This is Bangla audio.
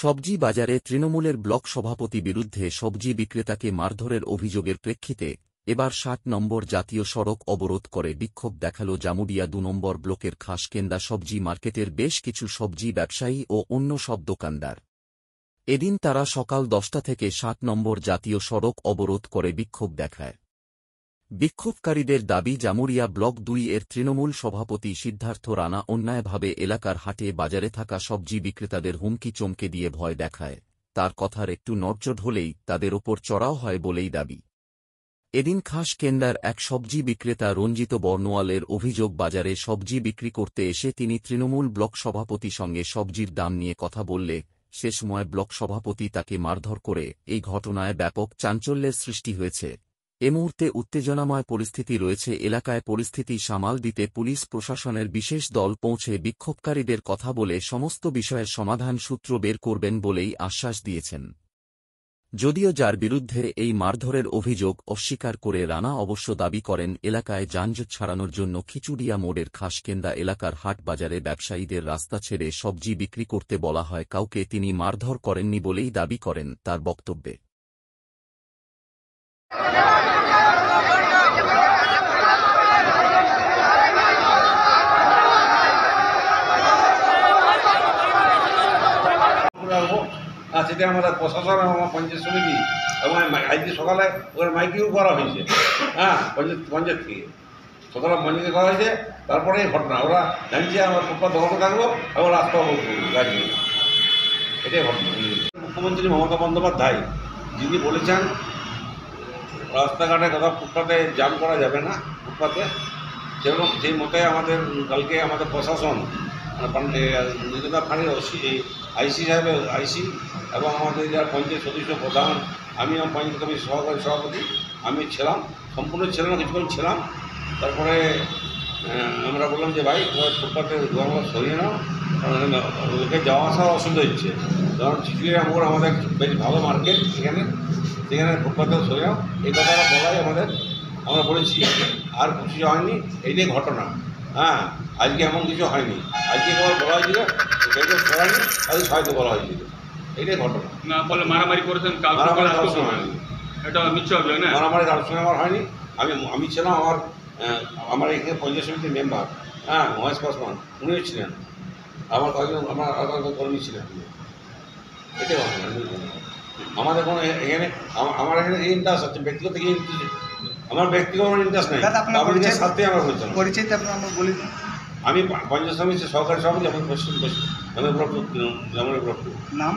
সবজি বাজারে তৃণমূলের ব্লক সভাপতি বিরুদ্ধে সবজি বিক্রেতাকে মারধরের অভিযোগের প্রেক্ষিতে এবার ৬০ নম্বর জাতীয় সড়ক অবরোধ করে বিক্ষোভ দেখাল জামুডিয়া ২ নম্বর ব্লকের খাসকেন্দা সবজি মার্কেটের বেশ কিছু সবজি ব্যবসায়ী ও অন্য সব দোকানদার। এদিন তারা সকাল ১০টা থেকে ৬০ নম্বর জাতীয় সড়ক অবরোধ করে বিক্ষোভ দেখায়। বিক্ষোভকারীদের দাবি, জামুরিয়া ব্লক ২ এর তৃণমূল সভাপতি সিদ্ধার্থ রানা অন্যায়ভাবে এলাকার হাটে বাজারে থাকা সবজি বিক্রেতাদের হুমকি চমকে দিয়ে ভয় দেখায়, তার কথার একটু নড়চড় হলেই তাদের ওপর চড়াও হয় বলেই দাবি। এদিন খাসকেন্দার এক সবজি বিক্রেতা রঞ্জিত বর্ণওয়ালের অভিযোগ, বাজারে সবজি বিক্রি করতে এসে তিনি তৃণমূল ব্লক সভাপতি সঙ্গে সবজির দাম নিয়ে কথা বললে সে সময় ব্লক সভাপতি তাকে মারধর করে। এই ঘটনায় ব্যাপক চাঞ্চল্যের সৃষ্টি হয়েছে। এ মুহূর্তে উত্তেজনাময় পরিস্থিতি রয়েছে এলাকায়। পরিস্থিতি সামাল দিতে পুলিশ প্রশাসনের বিশেষ দল পৌঁছে বিক্ষোভকারীদের কথা বলে সমস্ত বিষয়ের সমাধান সূত্র বের করবেন বলেই আশ্বাস দিয়েছেন। যদিও যার বিরুদ্ধে এই মারধরের অভিযোগ অস্বীকার করে রানা অবশ্য দাবি করেন, এলাকায় যানজট ছাড়ানোর জন্য খিচুড়িয়া মোড়ের খাসকেন্দা এলাকার হাট বাজারে ব্যবসায়ীদের রাস্তা ছেড়ে সবজি বিক্রি করতে বলা হয়, কাউকে তিনি মারধর করেননি বলেই দাবি করেন তার বক্তব্যে। সেটা আমাদের প্রশাসন এবং আমার পঞ্চায়েত সমিতি এবং আজকে সকালে ওখানে মাইকিং করা হয়েছে। পঞ্চায়েত থেকে সকালে মাইকিং করা হয়েছে। তারপরে এই ঘটনা ওরা জানছে আমরা ফুটপাত দখল থাকবো এবং রাস্তা অবরোধ করবো গাড়ি নিয়ে। এটাই ঘটনা। মুখ্যমন্ত্রী মমতা বন্দ্যোপাধ্যায় যিনি বলেছেন রাস্তাঘাটে তথা ফুটপাতে জাম করা যাবে না, ফুটপাতে সেরকম সেই মতে আমাদের কালকে আমাদের প্রশাসন নিজেদের ফাঁড়ির আইসি সাহেবের আইসি এবং আমাদের যারা পঞ্চায়েত সদস্য প্রধান, আমি আমার পঞ্চায়েত কমিটির সহকারী সভাপতি আমি ছিলাম, সম্পূর্ণ ছিলাম না, কিছুক্ষণ ছিলাম। তারপরে আমরা বললাম যে ভাই ফুটপাতে দোকানগুলো সরিয়ে নাও, লোকে যাওয়া আসা অসুবিধা হচ্ছে। কারণ চিচুড়িয়া মোড় আমাদের বেশ ভালো মার্কেট, সেখানে ফুটপাতেও সরিয়ে নাও, এই কথাটা বলাই আমরা বলেছি। আর কিছু হয়নি, এইটাই ঘটনা। আজকে এমন কিছু হয়নি, আজকে কেবল বলা হয়েছিল সেটা সরায়নি, তাদের সহায়তা বলা হয়েছিল, এইটাই ঘটনা। না বলে মারামারি করেছেন, মারামারি কারোর সঙ্গে হয়নি, এটা মিথ্যা হবে না, মারামারি কারোর সঙ্গে আমার হয়নি। আমি ছিলাম, আমার এখানে পঞ্চায়েত সমিতির মেম্বার মহেশ পাসওয়ান উনিও ছিলেন, আমার কয়েকজন আমার আলাদা কর্মী ছিলেন, এটাই ঘটনা। আমাদের কোনো এখানে আমার এখানে ইন্টারেস্ট আছে, ব্যক্তিগত আমার ব্যক্তিগত ইন্টারেস্ট নেই, পাবলিকের সাথে আমরা বলছিলাম। পরিচয়টা আপনার বলে দিন। আমি পঞ্চায়েত সমিতির সহকারী সভাপতি, আমি ব্লক নাম